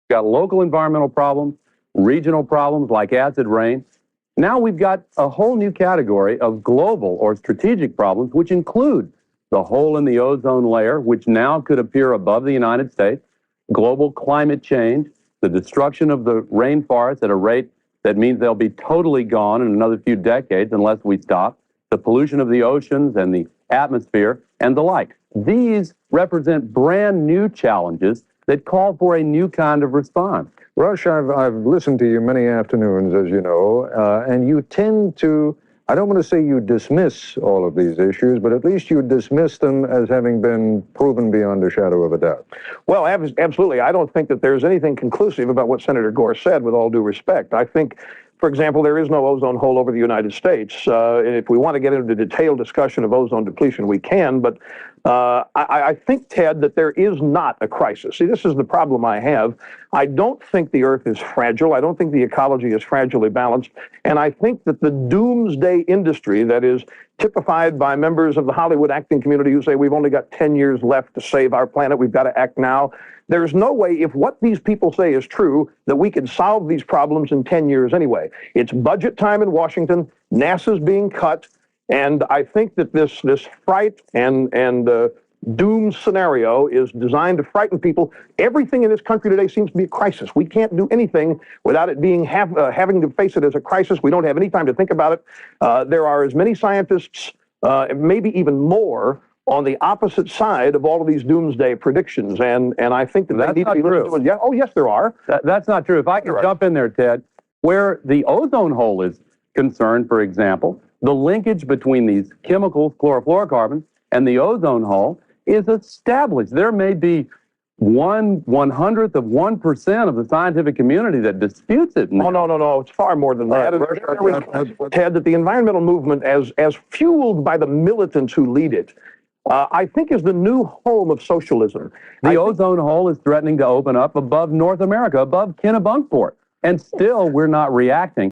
We've got local environmental problems, regional problems like acid rain. Now we've got a whole new category of global or strategic problems, which include the hole in the ozone layer, which now could appear above the United States, global climate change, the destruction of the rainforests at a rate that means they'll be totally gone in another few decades unless we stop, the pollution of the oceans and the atmosphere, and the like. These represent brand new challenges that call for a new kind of response. Rush, I've listened to you many afternoons, as you know, and you tend to, I don't want to say you dismiss all of these issues, but at least you dismiss them as having been proven beyond a shadow of a doubt. Well, absolutely. I don't think that there's anything conclusive about what Senator Gore said, with all due respect. I think, for example, there is no ozone hole over the United States. And if we want to get into the detailed discussion of ozone depletion, we can. But I think, Ted, that there is not a crisis. See, this is the problem I have. I don't think the Earth is fragile. I don't think the ecology is fragilely balanced. And I think that the doomsday industry that is typified by members of the Hollywood acting community who say we've only got 10 years left to save our planet, we've got to act now. There's no way, if what these people say is true, that we can solve these problems in 10 years anyway. It's budget time in Washington, NASA's being cut, and I think that this fright and doom scenario is designed to frighten people. Everything in this country today seems to be a crisis. We can't do anything without it being having to face it as a crisis. We don't have any time to think about it. There are as many scientists, maybe even more, on the opposite side of all of these doomsday predictions, and I think that they need to be listened to. Yeah, oh yes, there are. That's not true. If I can jump in there, Ted, where the ozone hole is concerned, for example, the linkage between these chemicals, chlorofluorocarbons, and the ozone hole is established. There may be 1/100th of 1% of the scientific community that disputes it. Oh, no. It's far more than that. Ted, that the environmental movement, as fueled by the militants who lead it, I think is the new home of socialism. The ozone hole is threatening to open up above North America, above Kennebunkport, and still we're not reacting.